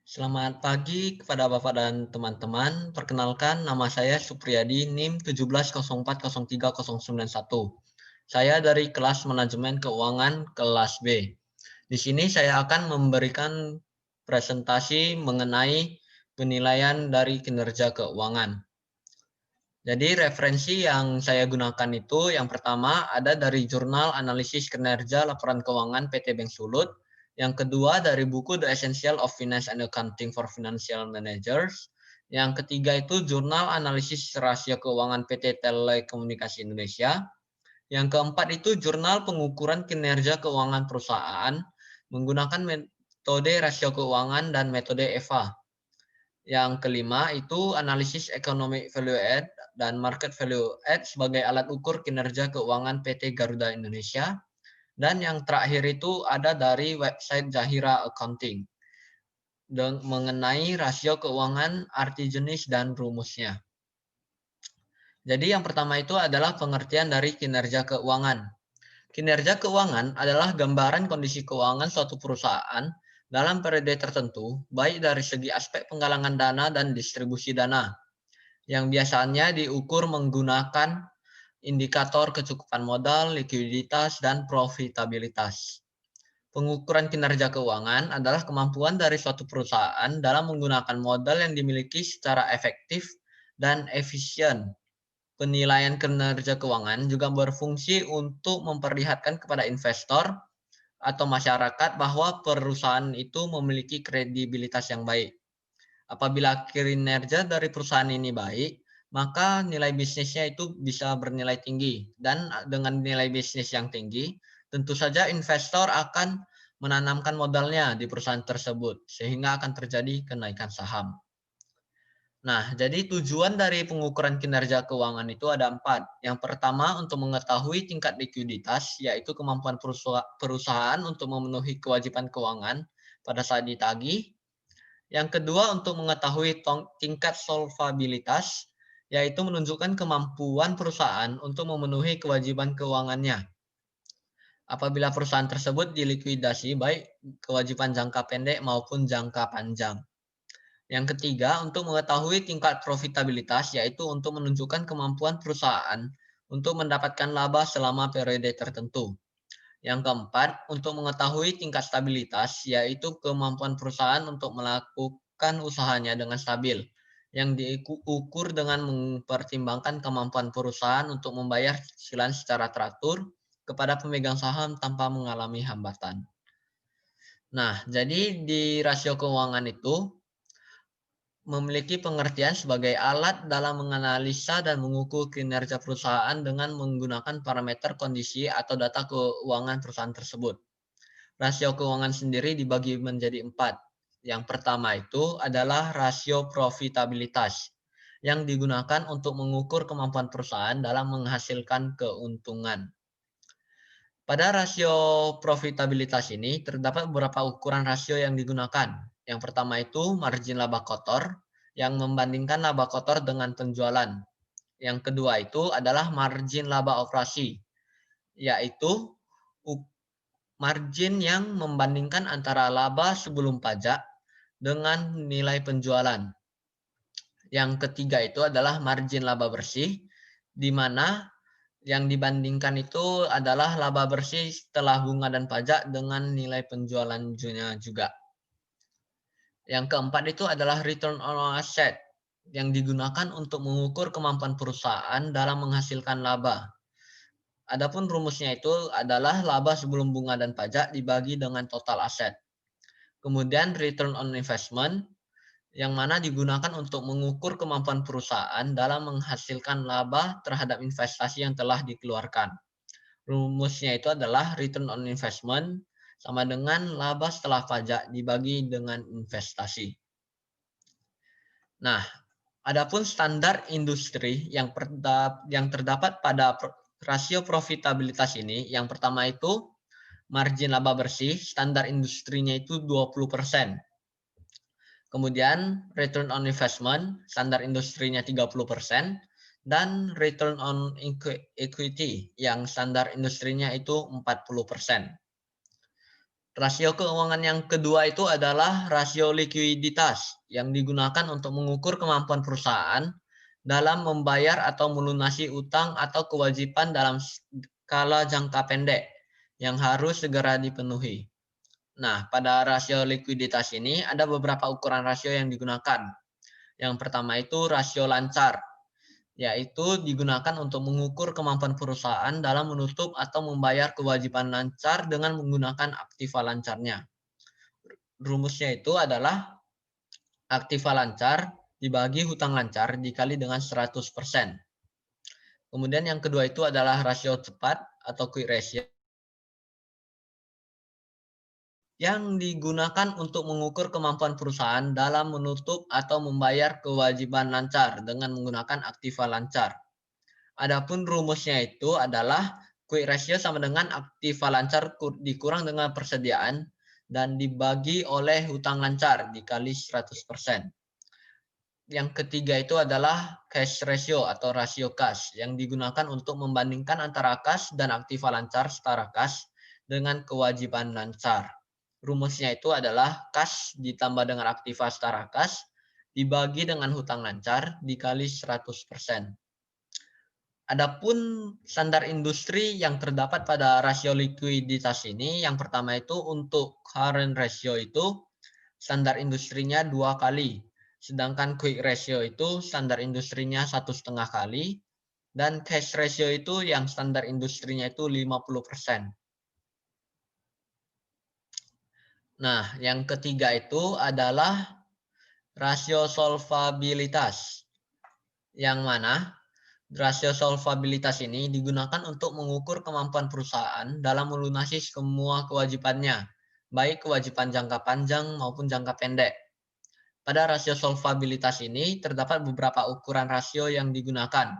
Selamat pagi kepada Bapak dan teman-teman. Perkenalkan, nama saya Supriyadi, NIM 17040391. Saya dari kelas Manajemen Keuangan kelas B. Di sini saya akan memberikan presentasi mengenai penilaian dari kinerja keuangan. Jadi referensi yang saya gunakan itu yang pertama ada dari Jurnal Analisis Kinerja Laporan Keuangan PT Bank Sulut. Yang kedua dari buku The Essential of Finance and Accounting for Financial Managers. Yang ketiga itu Jurnal Analisis Rasio Keuangan PT Telekomunikasi Indonesia. Yang keempat itu Jurnal Pengukuran Kinerja Keuangan Perusahaan menggunakan metode rasio keuangan dan metode EVA. Yang kelima itu analisis economic value add dan market value add sebagai alat ukur kinerja keuangan PT Garuda Indonesia. Dan yang terakhir itu ada dari website Zahira Accounting mengenai rasio keuangan, arti jenis, dan rumusnya. Jadi yang pertama itu adalah pengertian dari kinerja keuangan. Kinerja keuangan adalah gambaran kondisi keuangan suatu perusahaan dalam periode tertentu, baik dari segi aspek penggalangan dana dan distribusi dana, yang biasanya diukur menggunakan indikator kecukupan modal, likuiditas, dan profitabilitas. Pengukuran kinerja keuangan adalah kemampuan dari suatu perusahaan dalam menggunakan modal yang dimiliki secara efektif dan efisien. Penilaian kinerja keuangan juga berfungsi untuk memperlihatkan kepada investor atau masyarakat bahwa perusahaan itu memiliki kredibilitas yang baik. Apabila kinerja dari perusahaan ini baik, maka nilai bisnisnya itu bisa bernilai tinggi. Dan dengan nilai bisnis yang tinggi, tentu saja investor akan menanamkan modalnya di perusahaan tersebut, sehingga akan terjadi kenaikan saham. Nah, jadi tujuan dari pengukuran kinerja keuangan itu ada 4. Yang pertama, untuk mengetahui tingkat likuiditas, yaitu kemampuan perusahaan untuk memenuhi kewajiban keuangan pada saat ditagih. Yang kedua, untuk mengetahui tingkat solvabilitas, yaitu menunjukkan kemampuan perusahaan untuk memenuhi kewajiban keuangannya. Apabila perusahaan tersebut dilikuidasi, baik kewajiban jangka pendek maupun jangka panjang. Yang ketiga, untuk mengetahui tingkat profitabilitas, yaitu untuk menunjukkan kemampuan perusahaan untuk mendapatkan laba selama periode tertentu. Yang keempat, untuk mengetahui tingkat stabilitas, yaitu kemampuan perusahaan untuk melakukan usahanya dengan stabil, yang diukur dengan mempertimbangkan kemampuan perusahaan untuk membayar cicilan secara teratur kepada pemegang saham tanpa mengalami hambatan. Nah, jadi di rasio keuangan itu memiliki pengertian sebagai alat dalam menganalisa dan mengukur kinerja perusahaan dengan menggunakan parameter kondisi atau data keuangan perusahaan tersebut. Rasio keuangan sendiri dibagi menjadi 4. Yang pertama itu adalah rasio profitabilitas yang digunakan untuk mengukur kemampuan perusahaan dalam menghasilkan keuntungan. Pada rasio profitabilitas ini terdapat beberapa ukuran rasio yang digunakan. Yang pertama itu margin laba kotor yang membandingkan laba kotor dengan penjualan. Yang kedua itu adalah margin laba operasi, yaitu margin yang membandingkan antara laba sebelum pajak dengan nilai penjualan. Yang ketiga itu adalah margin laba bersih, di mana yang dibandingkan itu adalah laba bersih setelah bunga dan pajak dengan nilai penjualannya juga. Yang keempat itu adalah return on asset yang digunakan untuk mengukur kemampuan perusahaan dalam menghasilkan laba. Adapun rumusnya itu adalah laba sebelum bunga dan pajak dibagi dengan total aset. Kemudian return on investment yang mana digunakan untuk mengukur kemampuan perusahaan dalam menghasilkan laba terhadap investasi yang telah dikeluarkan. Rumusnya itu adalah return on investment sama dengan laba setelah pajak dibagi dengan investasi. Nah, adapun standar industri yang terdapat pada rasio profitabilitas ini, yang pertama itu margin laba bersih, standar industrinya itu 20%. Kemudian return on investment, standar industrinya 30%, dan return on equity yang standar industrinya itu 40%. Rasio keuangan yang kedua itu adalah rasio likuiditas yang digunakan untuk mengukur kemampuan perusahaan dalam membayar atau melunasi utang atau kewajiban dalam skala jangka pendek yang harus segera dipenuhi. Nah, pada rasio likuiditas ini ada beberapa ukuran rasio yang digunakan. Yang pertama itu rasio lancar, yaitu digunakan untuk mengukur kemampuan perusahaan dalam menutup atau membayar kewajiban lancar dengan menggunakan aktiva lancarnya. Rumusnya itu adalah aktiva lancar dibagi hutang lancar dikali dengan 100%. Kemudian yang kedua itu adalah rasio cepat atau quick ratio yang digunakan untuk mengukur kemampuan perusahaan dalam menutup atau membayar kewajiban lancar dengan menggunakan aktiva lancar. Adapun rumusnya itu adalah quick ratio sama dengan aktiva lancar dikurang dengan persediaan dan dibagi oleh hutang lancar dikali 100%. Yang ketiga itu adalah cash ratio atau rasio kas yang digunakan untuk membandingkan antara kas dan aktiva lancar setara kas dengan kewajiban lancar. Rumusnya itu adalah kas ditambah dengan aktiva setara kas dibagi dengan hutang lancar dikali 100%. Adapun standar industri yang terdapat pada rasio likuiditas ini, yang pertama itu untuk current ratio itu standar industrinya 2 kali. Sedangkan quick ratio itu standar industrinya 1,5 kali. Dan cash ratio itu yang standar industrinya itu 50%. Nah, yang ketiga itu adalah rasio solvabilitas. Yang mana rasio solvabilitas ini digunakan untuk mengukur kemampuan perusahaan dalam melunasi semua kewajibannya, baik kewajiban jangka panjang maupun jangka pendek. Pada rasio solvabilitas ini terdapat beberapa ukuran rasio yang digunakan.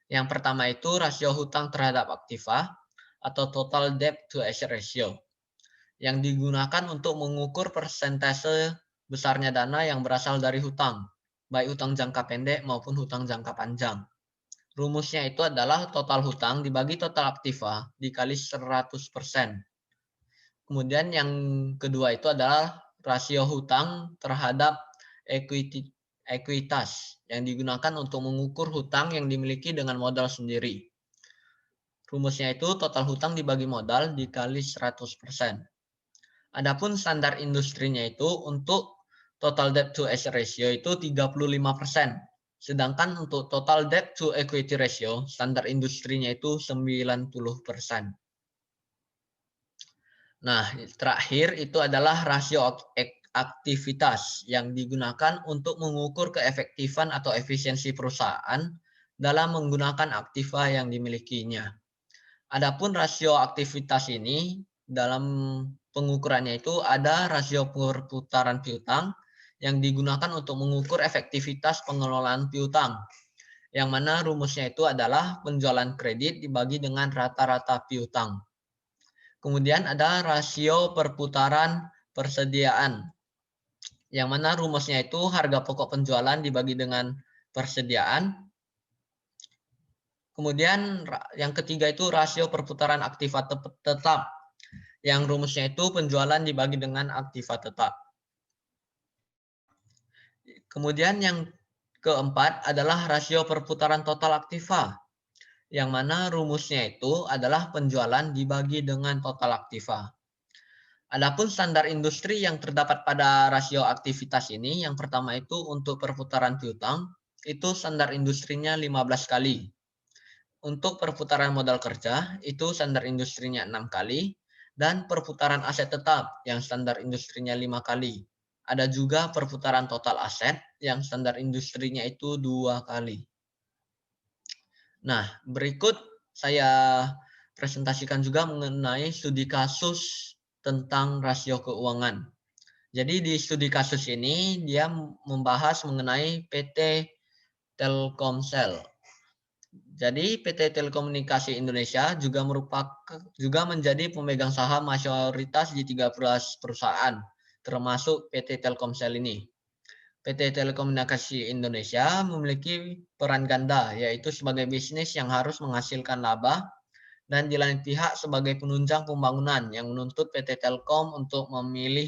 Yang pertama itu rasio hutang terhadap aktiva atau total debt to asset ratio yang digunakan untuk mengukur persentase besarnya dana yang berasal dari hutang, baik hutang jangka pendek maupun hutang jangka panjang. Rumusnya itu adalah total hutang dibagi total aktiva dikali 100%. Kemudian yang kedua itu adalah rasio hutang terhadap ekuitas yang digunakan untuk mengukur hutang yang dimiliki dengan modal sendiri. Rumusnya itu total hutang dibagi modal dikali 100%. Adapun standar industrinya itu untuk total debt to asset ratio itu 35%. Sedangkan untuk total debt to equity ratio, standar industrinya itu 90%. Nah, terakhir itu adalah rasio aktivitas yang digunakan untuk mengukur keefektifan atau efisiensi perusahaan dalam menggunakan aktiva yang dimilikinya. Adapun rasio aktivitas ini dalam pengukurannya itu ada rasio perputaran piutang yang digunakan untuk mengukur efektivitas pengelolaan piutang. Yang mana rumusnya itu adalah penjualan kredit dibagi dengan rata-rata piutang. Kemudian ada rasio perputaran persediaan. Yang mana rumusnya itu harga pokok penjualan dibagi dengan persediaan. Kemudian yang ketiga itu rasio perputaran aktiva tetap. Yang rumusnya itu penjualan dibagi dengan aktiva tetap. Kemudian yang keempat adalah rasio perputaran total aktiva. Yang mana rumusnya itu adalah penjualan dibagi dengan total aktiva. Adapun standar industri yang terdapat pada rasio aktivitas ini, yang pertama itu untuk perputaran piutang, itu standar industrinya 15 kali. Untuk perputaran modal kerja, itu standar industrinya 6 kali, dan perputaran aset tetap yang standar industrinya 5 kali. Ada juga perputaran total aset yang standar industrinya itu 2 kali. Nah, berikut saya presentasikan juga mengenai studi kasus tentang rasio keuangan. Jadi di studi kasus ini dia membahas mengenai PT Telkomsel. Jadi PT Telekomunikasi Indonesia juga menjadi pemegang saham mayoritas di 13 perusahaan, termasuk PT Telkomsel ini. PT Telekomunikasi Indonesia memiliki peran ganda, yaitu sebagai bisnis yang harus menghasilkan laba dan di lain pihak sebagai penunjang pembangunan yang menuntut PT Telkom untuk memilih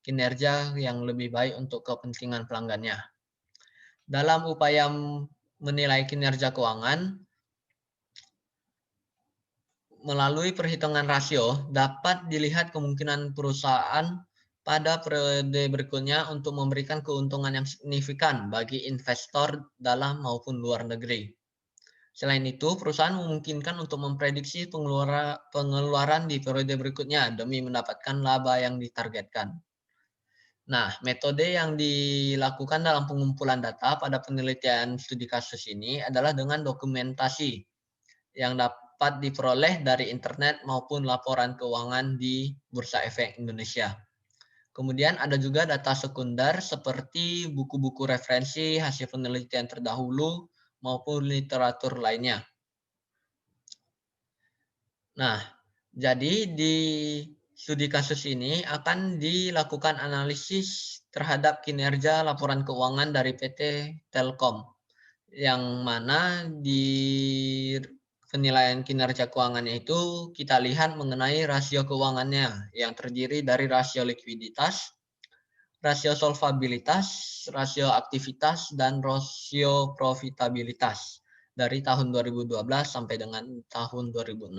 kinerja yang lebih baik untuk kepentingan pelanggannya. Dalam upaya menilai kinerja keuangan, melalui perhitungan rasio dapat dilihat kemungkinan perusahaan pada periode berikutnya untuk memberikan keuntungan yang signifikan bagi investor dalam maupun luar negeri. Selain itu, perusahaan memungkinkan untuk memprediksi pengeluaran di periode berikutnya demi mendapatkan laba yang ditargetkan. Nah, metode yang dilakukan dalam pengumpulan data pada penelitian studi kasus ini adalah dengan dokumentasi yang dapat diperoleh dari internet maupun laporan keuangan di Bursa Efek Indonesia. Kemudian ada juga data sekunder seperti buku-buku referensi, hasil penelitian terdahulu, maupun literatur lainnya. Nah, jadi di studi kasus ini akan dilakukan analisis terhadap kinerja laporan keuangan dari PT Telkom, yang mana di penilaian kinerja keuangannya itu kita lihat mengenai rasio keuangannya yang terdiri dari rasio likuiditas, rasio solvabilitas, rasio aktivitas, dan rasio profitabilitas dari tahun 2012 sampai dengan tahun 2016.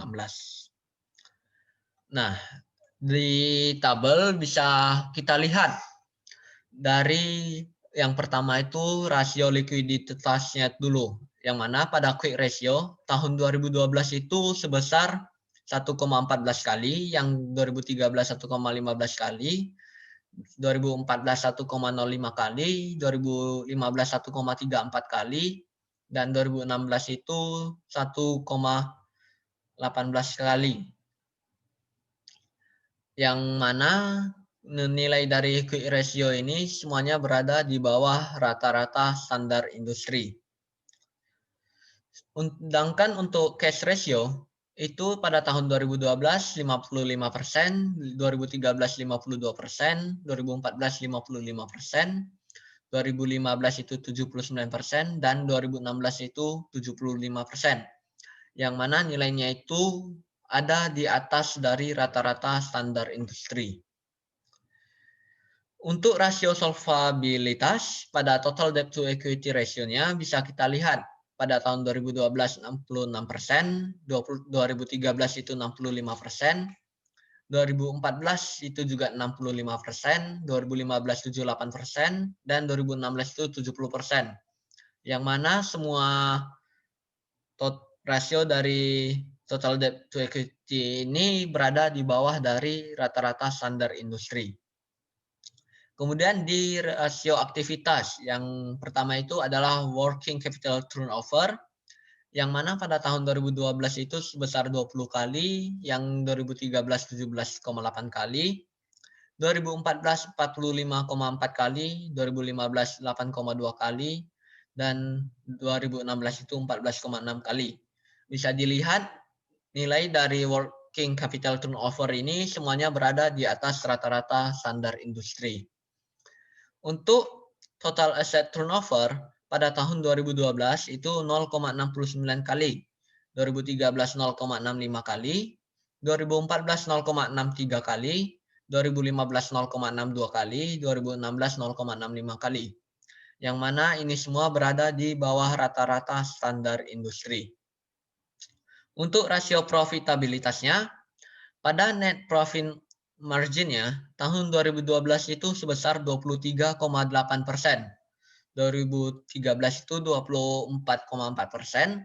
Nah, di tabel bisa kita lihat dari yang pertama itu rasio likuiditasnya dulu, yang mana pada quick ratio tahun 2012 itu sebesar 1,14 kali, yang 2013 1,15 kali, 2014 1,05 kali, 2015 1,34 kali, dan 2016 itu 1,18 kali. Yang mana nilai dari quick ratio ini semuanya berada di bawah rata-rata standar industri. Sedangkan untuk cash ratio itu pada tahun 2012 55%, 2013 52%, 2014 55%, 2015 itu 79%, dan 2016 itu 75%. Yang mana nilainya itu ada di atas dari rata-rata standar industri. Untuk rasio solvabilitas pada total debt to equity ratio-nya bisa kita lihat pada tahun 2012 66%, 2013 itu 65%, 2014 itu juga 65%, 2015 78%, dan 2016 itu 70%. Yang mana semua rasio dari total debt to equity ini berada di bawah dari rata-rata standar industri. Kemudian di rasio aktivitas, yang pertama itu adalah working capital turnover, yang mana pada tahun 2012 itu sebesar 20 kali, yang 2013 17,8 kali, 2014 45,4 kali, 2015 8,2 kali, dan 2016 itu 14,6 kali. Bisa dilihat nilai dari working capital turnover ini semuanya berada di atas rata-rata standar industri. Untuk total asset turnover pada tahun 2012 itu 0,69 kali, 2013 0,65 kali, 2014 0,63 kali, 2015 0,62 kali, 2016 0,65 kali. Yang mana ini semua berada di bawah rata-rata standar industri. Untuk rasio profitabilitasnya, pada net profit marginnya tahun 2012 itu sebesar 23,8%, 2013 itu 24,4%,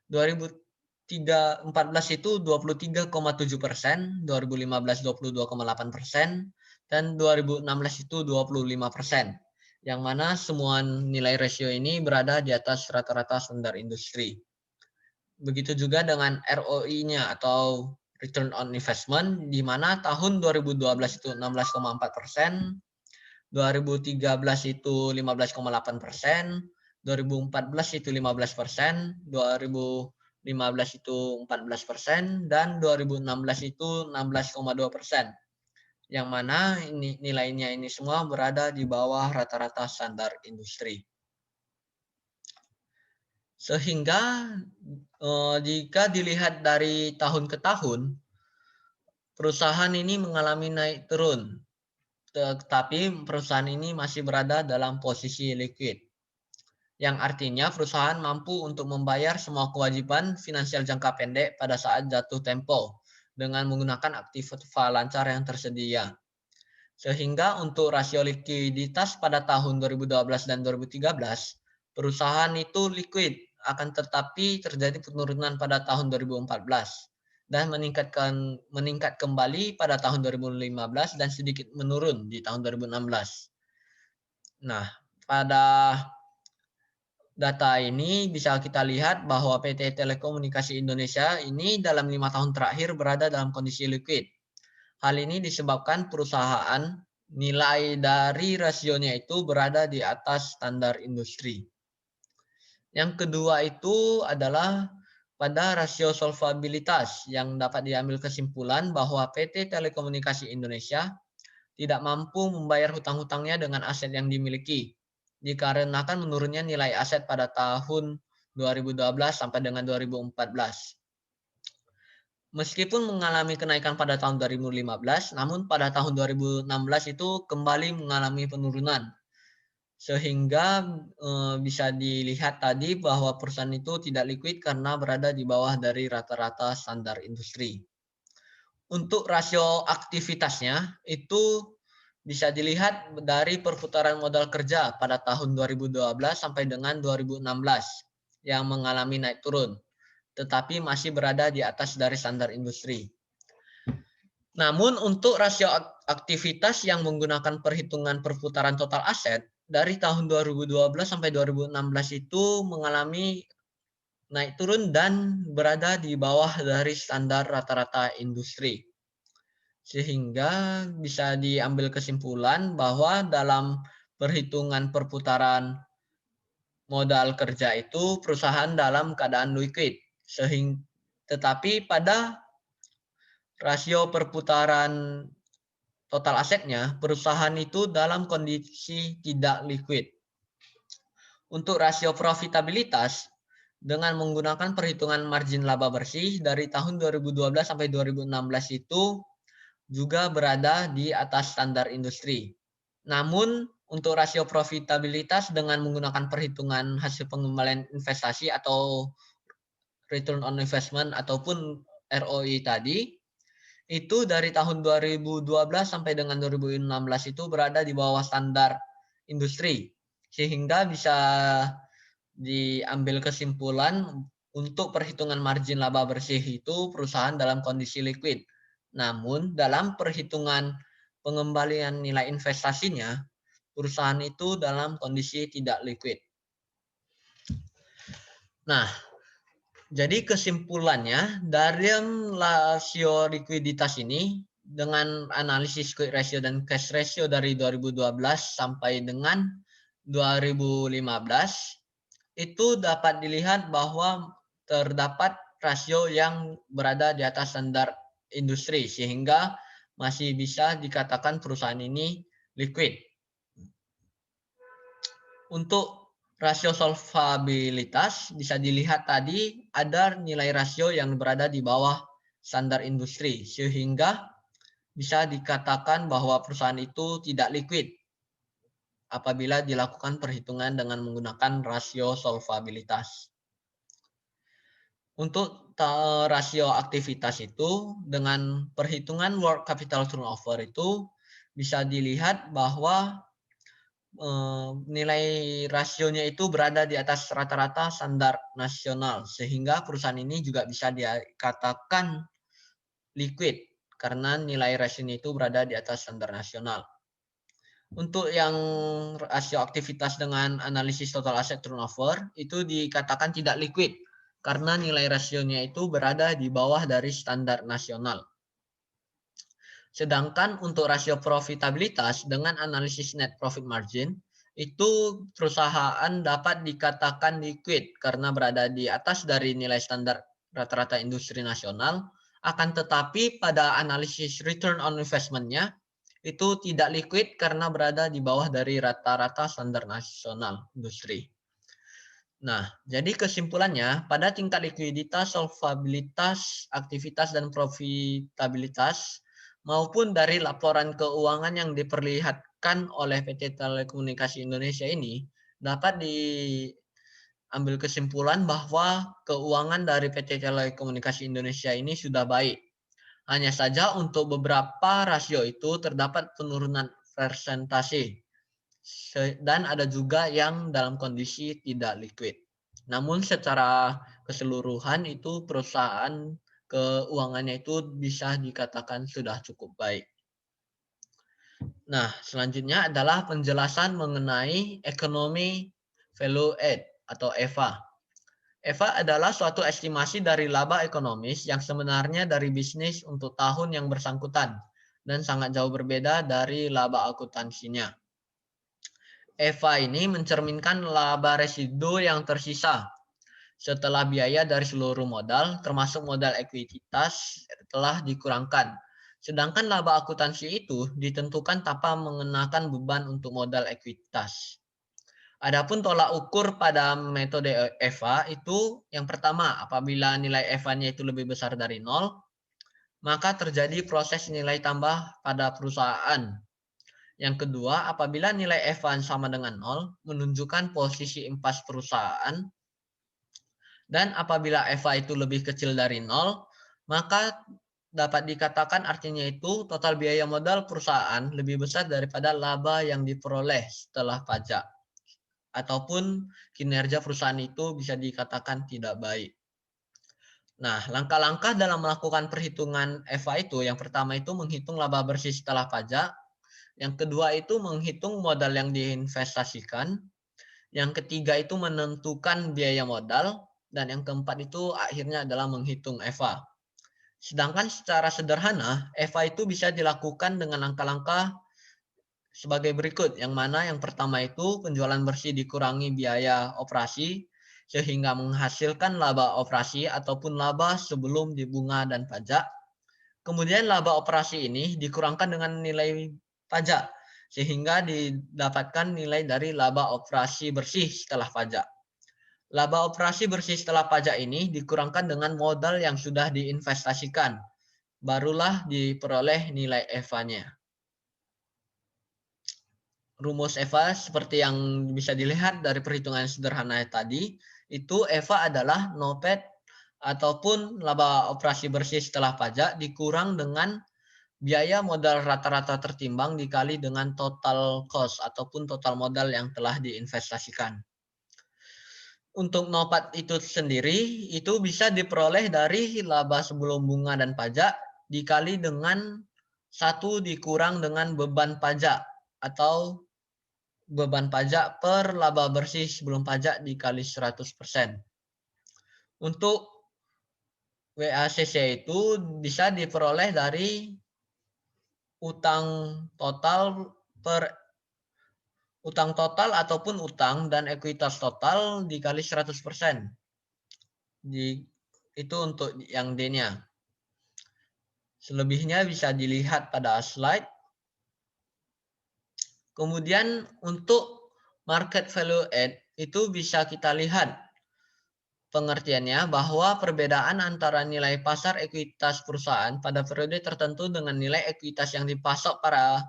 2014 itu 23,7%, 2015 22,8%, dan 2016 itu 25%. Yang mana semua nilai rasio ini berada di atas rata-rata standar industri. Begitu juga dengan ROI-nya atau return on investment, di mana tahun 2012 itu 16,4%, 2013 itu 15,8%, 2014 itu 15%, 2015 itu 14%, dan 2016 itu 16,2%. Yang mana ini nilainya ini semua berada di bawah rata-rata standar industri. Sehingga jika dilihat dari tahun ke tahun, perusahaan ini mengalami naik turun, tetapi perusahaan ini masih berada dalam posisi liquid, yang artinya perusahaan mampu untuk membayar semua kewajiban finansial jangka pendek pada saat jatuh tempo dengan menggunakan aktiva lancar yang tersedia. Sehingga untuk rasio likuiditas pada tahun 2012 dan 2013, perusahaan itu liquid, akan tetapi terjadi penurunan pada tahun 2014 dan meningkat kembali pada tahun 2015 dan sedikit menurun di tahun 2016. Nah, pada data ini bisa kita lihat bahwa PT Telekomunikasi Indonesia ini dalam 5 tahun terakhir berada dalam kondisi liquid. Hal ini disebabkan perusahaan nilai dari rasionya itu berada di atas standar industri. Yang kedua itu adalah pada rasio solvabilitas yang dapat diambil kesimpulan bahwa PT Telekomunikasi Indonesia tidak mampu membayar hutang-hutangnya dengan aset yang dimiliki, dikarenakan menurunnya nilai aset pada tahun 2012 sampai dengan 2014. Meskipun mengalami kenaikan pada tahun 2015, namun pada tahun 2016 itu kembali mengalami penurunan. Sehingga bisa dilihat tadi bahwa perusahaan itu tidak liquid karena berada di bawah dari rata-rata standar industri. Untuk rasio aktivitasnya itu bisa dilihat dari perputaran modal kerja pada tahun 2012 sampai dengan 2016 yang mengalami naik turun, tetapi masih berada di atas dari standar industri. Namun untuk rasio aktivitas yang menggunakan perhitungan perputaran total aset dari tahun 2012 sampai 2016 itu mengalami naik turun dan berada di bawah dari standar rata-rata industri. Sehingga bisa diambil kesimpulan bahwa dalam perhitungan perputaran modal kerja itu perusahaan dalam keadaan liquid. Tetapi pada rasio perputaran total asetnya, perusahaan itu dalam kondisi tidak liquid. Untuk rasio profitabilitas, dengan menggunakan perhitungan margin laba bersih dari tahun 2012 sampai 2016 itu juga berada di atas standar industri. Namun, untuk rasio profitabilitas dengan menggunakan perhitungan hasil pengembalian investasi atau return on investment ataupun ROI tadi, itu dari tahun 2012 sampai dengan 2016 itu berada di bawah standar industri. Sehingga bisa diambil kesimpulan untuk perhitungan margin laba bersih itu perusahaan dalam kondisi liquid. Namun dalam perhitungan pengembalian nilai investasinya, perusahaan itu dalam kondisi tidak liquid. Nah, jadi kesimpulannya dari rasio likuiditas ini dengan analisis quick ratio dan cash ratio dari 2012 sampai dengan 2015 itu dapat dilihat bahwa terdapat rasio yang berada di atas standar industri sehingga masih bisa dikatakan perusahaan ini liquid. Untuk rasio solvabilitas bisa dilihat tadi ada nilai rasio yang berada di bawah standar industri sehingga bisa dikatakan bahwa perusahaan itu tidak liquid apabila dilakukan perhitungan dengan menggunakan rasio solvabilitas. Untuk rasio aktivitas itu dengan perhitungan working capital turnover itu bisa dilihat bahwa nilai rasionya itu berada di atas rata-rata standar nasional sehingga perusahaan ini juga bisa dikatakan liquid karena nilai rasionya itu berada di atas standar nasional. Untuk yang rasio aktivitas dengan analisis total asset turnover itu dikatakan tidak liquid karena nilai rasionya itu berada di bawah dari standar nasional. Sedangkan untuk rasio profitabilitas dengan analisis net profit margin itu perusahaan dapat dikatakan liquid karena berada di atas dari nilai standar rata-rata industri nasional, akan tetapi pada analisis return on investment-nya itu tidak liquid karena berada di bawah dari rata-rata standar nasional industri. Nah, jadi kesimpulannya, pada tingkat likuiditas, solvabilitas, aktivitas, dan profitabilitas, maupun dari laporan keuangan yang diperlihatkan oleh PT Telekomunikasi Indonesia ini, dapat diambil kesimpulan bahwa keuangan dari PT Telekomunikasi Indonesia ini sudah baik. Hanya saja untuk beberapa rasio itu terdapat penurunan persentase dan ada juga yang dalam kondisi tidak liquid. Namun secara keseluruhan itu perusahaan keuangannya itu bisa dikatakan sudah cukup baik. Nah, selanjutnya adalah penjelasan mengenai ekonomi value add atau EVA. EVA adalah suatu estimasi dari laba ekonomis yang sebenarnya dari bisnis untuk tahun yang bersangkutan dan sangat jauh berbeda dari laba akuntansinya. EVA ini mencerminkan laba residu yang tersisa setelah biaya dari seluruh modal, termasuk modal ekuitas, telah dikurangkan. Sedangkan laba akuntansi itu ditentukan tanpa mengenakan beban untuk modal ekuitas. Adapun tolak ukur pada metode EVA itu yang pertama, apabila nilai EVA-nya itu lebih besar dari 0, maka terjadi proses nilai tambah pada perusahaan. Yang kedua, apabila nilai EVA sama dengan 0, menunjukkan posisi impas perusahaan. Dan apabila EVA itu lebih kecil dari 0, maka dapat dikatakan artinya itu total biaya modal perusahaan lebih besar daripada laba yang diperoleh setelah pajak. Ataupun kinerja perusahaan itu bisa dikatakan tidak baik. Nah, langkah-langkah dalam melakukan perhitungan EVA itu, yang pertama itu menghitung laba bersih setelah pajak, yang kedua itu menghitung modal yang diinvestasikan, yang ketiga itu menentukan biaya modal, dan yang keempat itu akhirnya adalah menghitung EVA. Sedangkan secara sederhana, EVA itu bisa dilakukan dengan langkah-langkah sebagai berikut, yang mana yang pertama itu penjualan bersih dikurangi biaya operasi, sehingga menghasilkan laba operasi ataupun laba sebelum dibunga dan pajak. Kemudian laba operasi ini dikurangkan dengan nilai pajak, sehingga didapatkan nilai dari laba operasi bersih setelah pajak. Laba operasi bersih setelah pajak ini dikurangkan dengan modal yang sudah diinvestasikan, barulah diperoleh nilai EVA-nya. Rumus EVA seperti yang bisa dilihat dari perhitungan sederhana tadi, itu EVA adalah NOPAT ataupun laba operasi bersih setelah pajak dikurang dengan biaya modal rata-rata tertimbang dikali dengan total cost ataupun total modal yang telah diinvestasikan. Untuk NOPAT itu sendiri itu bisa diperoleh dari laba sebelum bunga dan pajak dikali dengan 1 dikurang dengan beban pajak atau beban pajak per laba bersih sebelum pajak dikali 100%. Untuk WACC itu bisa diperoleh dari utang total per utang total ataupun utang dan ekuitas total dikali 100%. Itu untuk yang D-nya. Selebihnya bisa dilihat pada slide. Kemudian untuk market value add itu bisa kita lihat pengertiannya bahwa perbedaan antara nilai pasar ekuitas perusahaan pada periode tertentu dengan nilai ekuitas yang dipasok para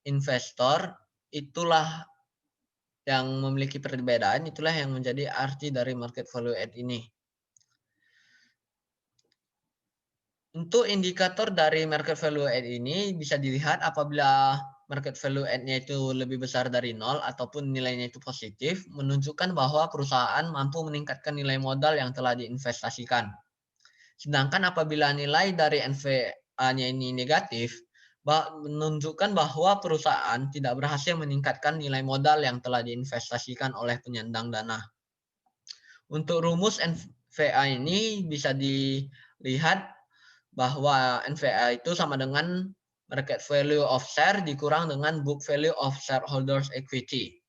investor itulah yang memiliki perbedaan, itulah yang menjadi arti dari market value add ini. Untuk indikator dari market value add ini bisa dilihat apabila market value add-nya itu lebih besar dari 0 ataupun nilainya itu positif, menunjukkan bahwa perusahaan mampu meningkatkan nilai modal yang telah diinvestasikan. Sedangkan apabila nilai dari NVA-nya ini negatif, menunjukkan bahwa perusahaan tidak berhasil meningkatkan nilai modal yang telah diinvestasikan oleh penyandang dana. Untuk rumus NVA ini bisa dilihat bahwa NVA itu sama dengan market value of share dikurang dengan book value of shareholders equity.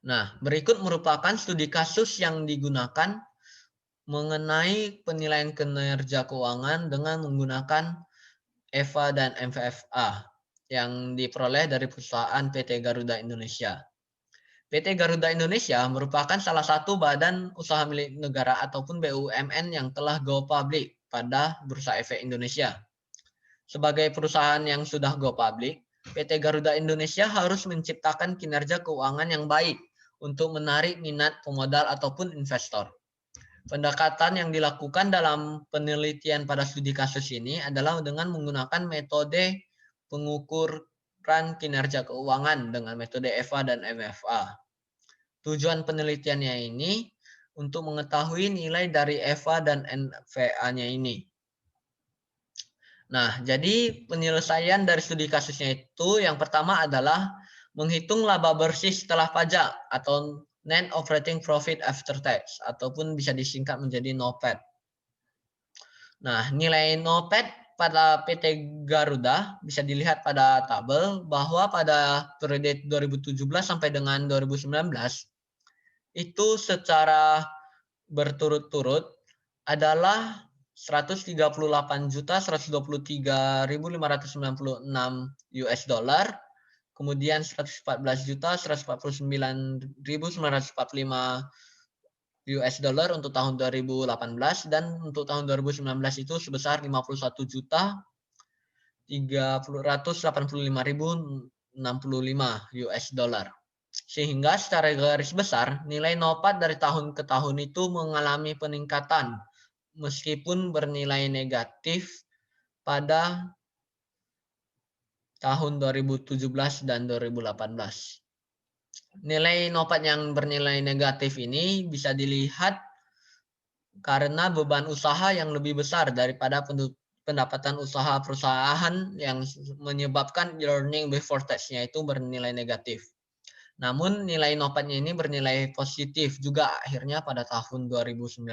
Nah, berikut merupakan studi kasus yang digunakan mengenai penilaian kinerja keuangan dengan menggunakan EVA dan MVFA yang diperoleh dari perusahaan PT Garuda Indonesia. PT Garuda Indonesia merupakan salah satu badan usaha milik negara ataupun BUMN yang telah go public pada Bursa Efek Indonesia. Sebagai perusahaan yang sudah go public, PT Garuda Indonesia harus menciptakan kinerja keuangan yang baik untuk menarik minat pemodal ataupun investor. Pendekatan yang dilakukan dalam penelitian pada studi kasus ini adalah dengan menggunakan metode pengukuran kinerja keuangan dengan metode EVA dan MFA. Tujuan penelitiannya ini untuk mengetahui nilai dari EVA dan NVA-nya ini. Nah, jadi penyelesaian dari studi kasusnya itu yang pertama adalah menghitung laba bersih setelah pajak atau Net Operating Profit After Tax ataupun bisa disingkat menjadi NOPAT. Nah, nilai NOPAT pada PT Garuda bisa dilihat pada tabel bahwa pada periode 2017 sampai dengan 2019 itu secara berturut-turut adalah 138.123.596 US dollar, kemudian 114.149.945 US dollar untuk tahun 2018 dan untuk tahun 2019 itu sebesar 51.385.065 US dollar. Sehingga secara garis besar nilai NOPAT dari tahun ke tahun itu mengalami peningkatan meskipun bernilai negatif pada tahun 2017 dan 2018. Nilai NOPAT yang bernilai negatif ini bisa dilihat karena beban usaha yang lebih besar daripada pendapatan usaha perusahaan yang menyebabkan earning before tax-nya itu bernilai negatif. Namun nilai NOPAT-nya ini bernilai positif juga akhirnya pada tahun 2019.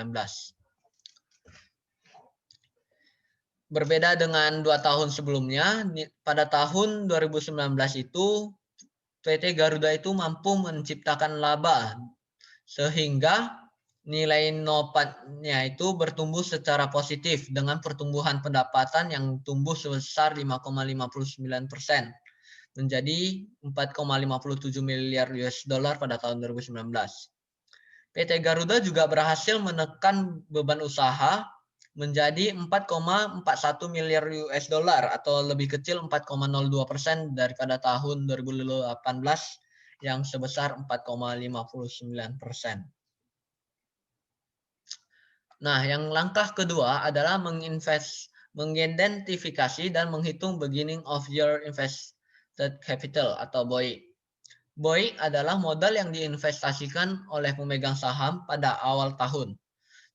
Berbeda dengan 2 tahun sebelumnya, pada tahun 2019 itu PT Garuda itu mampu menciptakan laba sehingga nilai NOPAT-nya itu bertumbuh secara positif dengan pertumbuhan pendapatan yang tumbuh sebesar 5,59% menjadi 4,57 miliar US dollar pada tahun 2019. PT Garuda juga berhasil menekan beban usaha menjadi 4,41 miliar US dollar atau lebih kecil 4,02% daripada tahun 2018 yang sebesar 4,59%. Nah, yang langkah kedua adalah mengidentifikasi dan menghitung beginning of year invested capital atau BOIC. BOIC adalah modal yang diinvestasikan oleh pemegang saham pada awal tahun.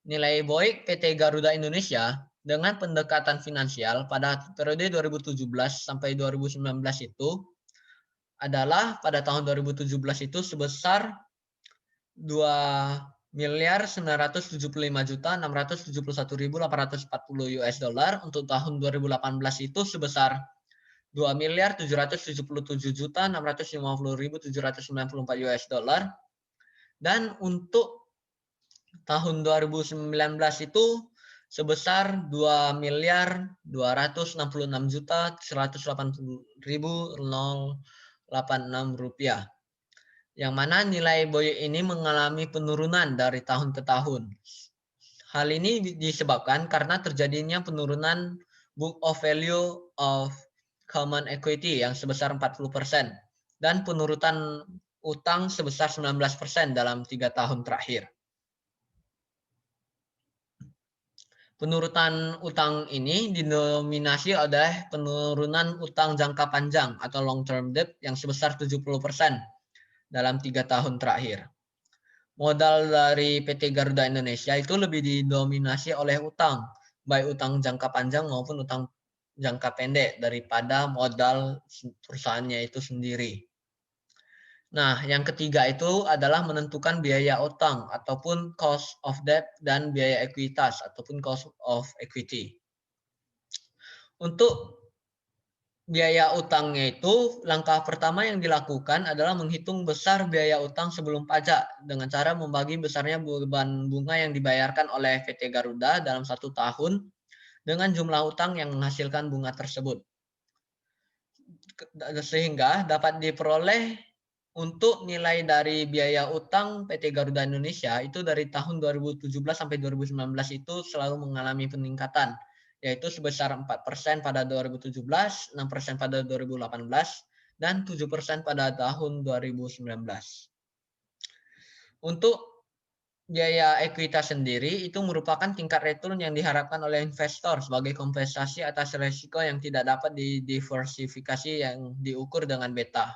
Nilai BOIC PT Garuda Indonesia dengan pendekatan finansial pada periode 2017 sampai 2019 itu adalah pada tahun 2017 itu sebesar 2.975.671.840 US dollar. Untuk tahun 2018 itu sebesar 2.777.650.794 US dollar. Dan untuk tahun 2019 itu sebesar 2.266.186.086 rupiah. Yang mana nilai BOIC ini mengalami penurunan dari tahun ke tahun. Hal ini disebabkan karena terjadinya penurunan book of value of common equity yang sebesar 40% dan penurunan utang sebesar 19% dalam 3 tahun terakhir. Penurunan utang ini didominasi oleh penurunan utang jangka panjang atau long term debt yang sebesar 70% dalam 3 tahun terakhir. Modal dari PT Garuda Indonesia itu lebih didominasi oleh utang, baik utang jangka panjang maupun utang jangka pendek daripada modal perusahaannya itu sendiri. Nah, yang ketiga itu adalah menentukan biaya utang ataupun cost of debt dan biaya ekuitas ataupun cost of equity. Untuk biaya utangnya itu, langkah pertama yang dilakukan adalah menghitung besar biaya utang sebelum pajak dengan cara membagi besarnya beban bunga yang dibayarkan oleh PT Garuda dalam 1 tahun dengan jumlah utang yang menghasilkan bunga tersebut. Sehingga dapat diperoleh Untuk nilai dari biaya utang PT Garuda Indonesia itu dari tahun 2017 sampai 2019 itu selalu mengalami peningkatan, yaitu sebesar 4% pada 2017, 6% pada 2018, dan 7% pada tahun 2019. Untuk biaya ekuitas sendiri itu merupakan tingkat return yang diharapkan oleh investor sebagai kompensasi atas risiko yang tidak dapat didiversifikasi yang diukur dengan beta.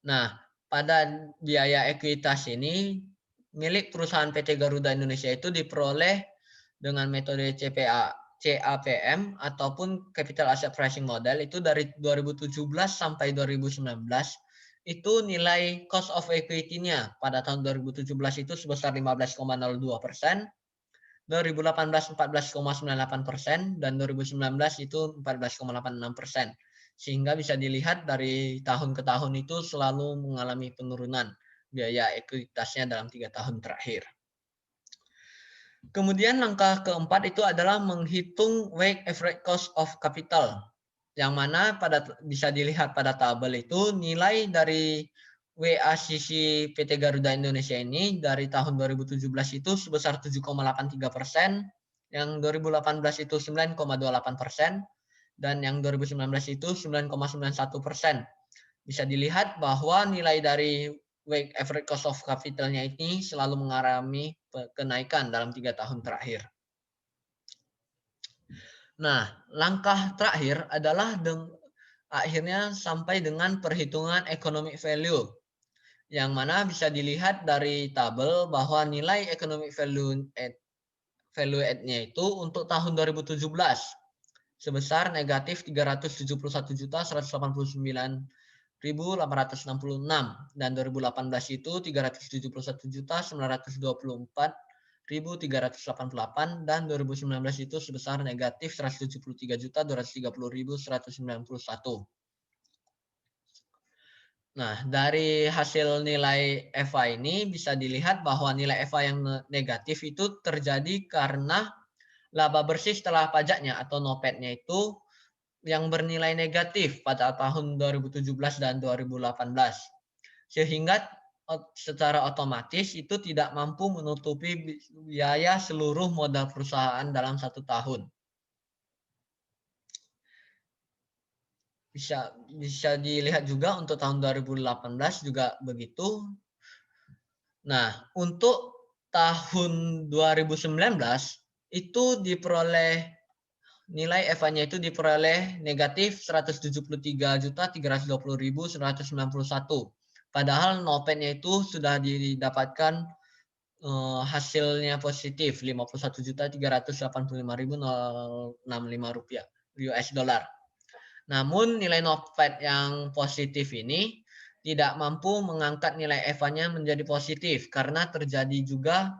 Nah, pada biaya ekuitas ini milik perusahaan PT Garuda Indonesia itu diperoleh dengan metode CAPM ataupun Capital Asset Pricing Model itu dari 2017 sampai 2019 itu nilai cost of equity-nya pada tahun 2017 itu sebesar 15,02%, 2018 14,98%, dan 2019 itu 14,86%. Sehingga bisa dilihat dari tahun ke tahun itu selalu mengalami penurunan biaya ekuitasnya dalam 3 tahun terakhir. Kemudian langkah keempat itu adalah menghitung weighted average cost of capital, yang mana bisa dilihat pada tabel itu nilai dari WACC PT Garuda Indonesia ini dari tahun 2017 itu sebesar 7,83%, yang 2018 itu 9,28%, dan yang 2019 itu 9,91%. Bisa dilihat bahwa nilai dari weighted average cost of capital-nya ini selalu mengalami kenaikan dalam 3 tahun terakhir. Nah, langkah terakhir adalah akhirnya sampai dengan perhitungan economic value, yang mana bisa dilihat dari tabel bahwa nilai economic value add-nya itu untuk tahun 2017 sebesar negatif 371.189.866 dan 2018 itu 371.924.388 dan 2019 itu sebesar negatif 173.230.191. Nah, dari hasil nilai EVA ini bisa dilihat bahwa nilai EVA yang negatif itu terjadi karena laba bersih setelah pajaknya atau NOPAT-nya itu yang bernilai negatif pada tahun 2017 dan 2018. Sehingga secara otomatis itu tidak mampu menutupi biaya seluruh modal perusahaan dalam 1 tahun. Bisa dilihat juga untuk tahun 2018 juga begitu. Nah, untuk tahun 2019 itu diperoleh nilai EVA-nya itu diperoleh negatif 173.320.191. Padahal NOPAT-nya itu sudah didapatkan hasilnya positif 51.385.065 rupiah US dollar. Namun nilai NOPAT yang positif ini tidak mampu mengangkat nilai EVA-nya menjadi positif karena terjadi juga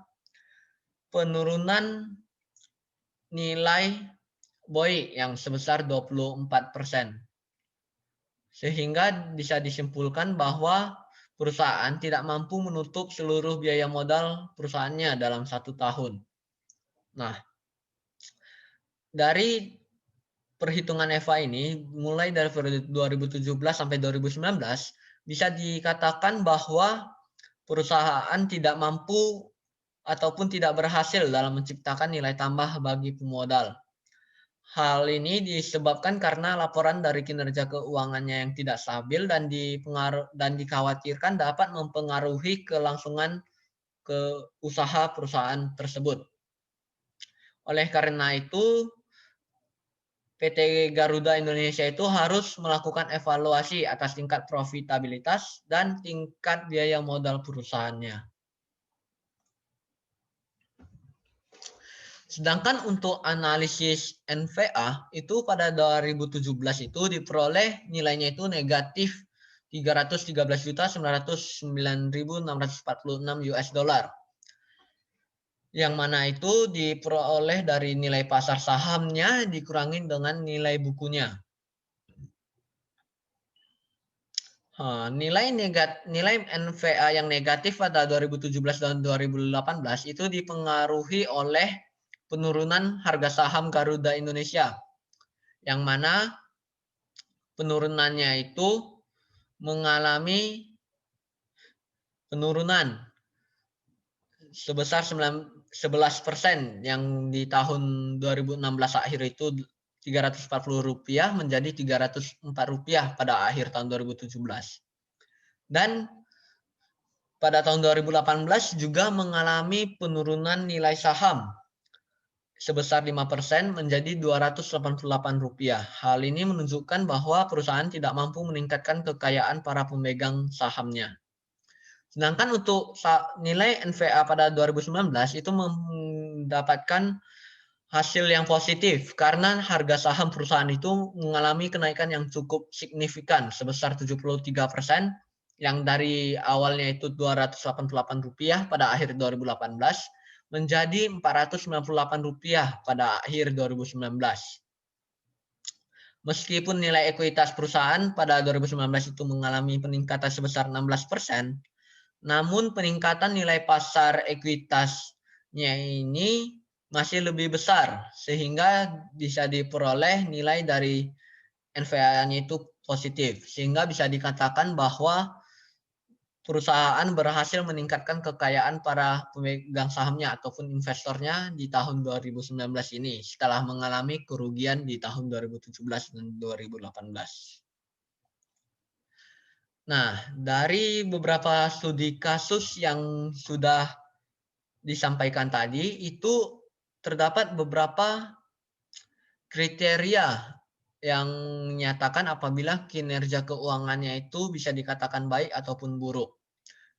penurunan nilai BOI yang sebesar 24%. Sehingga bisa disimpulkan bahwa perusahaan tidak mampu menutup seluruh biaya modal perusahaannya dalam 1 tahun. Nah, dari perhitungan EVA ini, mulai dari 2017 sampai 2019, bisa dikatakan bahwa perusahaan tidak mampu ataupun tidak berhasil dalam menciptakan nilai tambah bagi pemodal. Hal ini disebabkan karena laporan dari kinerja keuangannya yang tidak stabil dan dikhawatirkan dapat mempengaruhi kelangsungan ke usaha perusahaan tersebut. Oleh karena itu, PT Garuda Indonesia itu harus melakukan evaluasi atas tingkat profitabilitas dan tingkat biaya modal perusahaannya. Sedangkan untuk analisis NVA itu pada 2017 itu diperoleh nilainya itu negatif 313.909.646 US dollar. Yang mana itu diperoleh dari nilai pasar sahamnya dikurangi dengan nilai bukunya. Nilai NVA yang negatif pada 2017 dan 2018 itu dipengaruhi oleh penurunan harga saham Garuda Indonesia, yang mana penurunannya itu mengalami penurunan sebesar 11% yang di tahun 2016 akhir itu Rp340 menjadi Rp304 pada akhir tahun 2017. Dan pada tahun 2018 juga mengalami penurunan nilai saham sebesar 5% menjadi Rp288. Hal ini menunjukkan bahwa perusahaan tidak mampu meningkatkan kekayaan para pemegang sahamnya. Sedangkan untuk nilai NVA pada 2019 itu mendapatkan hasil yang positif karena harga saham perusahaan itu mengalami kenaikan yang cukup signifikan sebesar 73% yang dari awalnya itu Rp288 pada akhir 2018 menjadi Rp498 pada akhir 2019. Meskipun nilai ekuitas perusahaan pada 2019 itu mengalami peningkatan sebesar 16%, namun peningkatan nilai pasar ekuitasnya ini masih lebih besar sehingga bisa diperoleh nilai dari NVA-nya itu positif. Sehingga bisa dikatakan bahwa perusahaan berhasil meningkatkan kekayaan para pemegang sahamnya ataupun investornya di tahun 2019 ini setelah mengalami kerugian di tahun 2017 dan 2018. Nah, dari beberapa studi kasus yang sudah disampaikan tadi, itu terdapat beberapa kriteria yang menyatakan apabila kinerja keuangannya itu bisa dikatakan baik ataupun buruk.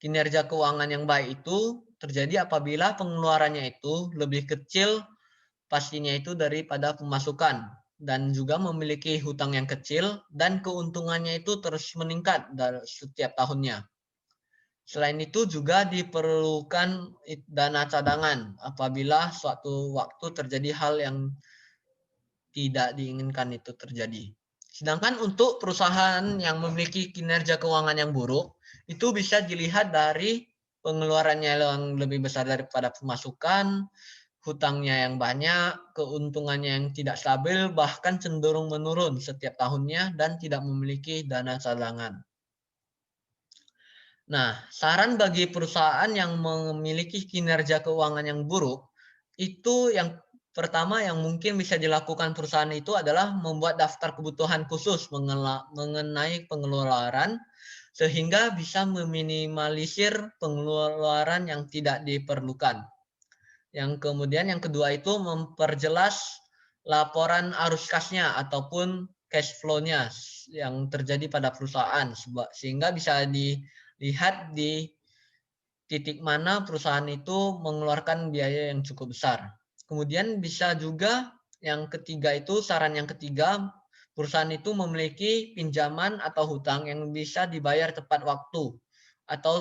Kinerja keuangan yang baik itu terjadi apabila pengeluarannya itu lebih kecil pastinya itu daripada pemasukan dan juga memiliki hutang yang kecil dan keuntungannya itu terus meningkat dari setiap tahunnya. Selain itu juga diperlukan dana cadangan apabila suatu waktu terjadi hal yang tidak diinginkan itu terjadi. Sedangkan untuk perusahaan yang memiliki kinerja keuangan yang buruk, itu bisa dilihat dari pengeluarannya yang lebih besar daripada pemasukan, hutangnya yang banyak, keuntungannya yang tidak stabil, bahkan cenderung menurun setiap tahunnya dan tidak memiliki dana cadangan. Nah, saran bagi perusahaan yang memiliki kinerja keuangan yang buruk, itu yang pertama yang mungkin bisa dilakukan perusahaan itu adalah membuat daftar kebutuhan khusus mengenai pengeluaran, sehingga bisa meminimalisir pengeluaran yang tidak diperlukan. Yang kemudian yang kedua itu memperjelas laporan arus kasnya ataupun cash flow-nya yang terjadi pada perusahaan sehingga bisa dilihat di titik mana perusahaan itu mengeluarkan biaya yang cukup besar. Kemudian bisa juga yang ketiga itu saran yang ketiga perusahaan itu memiliki pinjaman atau hutang yang bisa dibayar tepat waktu atau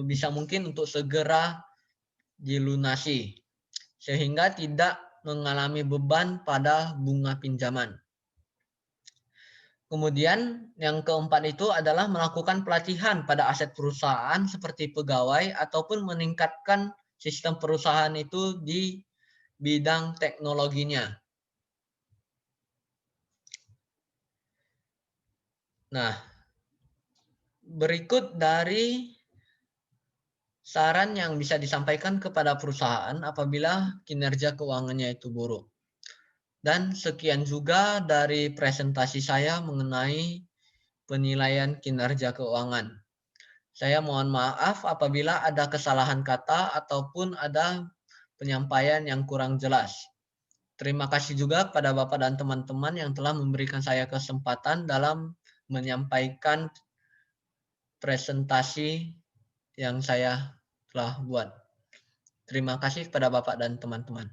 bisa mungkin untuk segera dilunasi sehingga tidak mengalami beban pada bunga pinjaman. Kemudian yang keempat itu adalah melakukan pelatihan pada aset perusahaan seperti pegawai ataupun meningkatkan sistem perusahaan itu di bidang teknologinya. Nah, berikut dari saran yang bisa disampaikan kepada perusahaan apabila kinerja keuangannya itu buruk. Dan sekian juga dari presentasi saya mengenai penilaian kinerja keuangan. Saya mohon maaf apabila ada kesalahan kata ataupun ada penyampaian yang kurang jelas. Terima kasih juga kepada Bapak dan teman-teman yang telah memberikan saya kesempatan dalam menyampaikan presentasi yang saya telah buat. Terima kasih kepada Bapak dan teman-teman.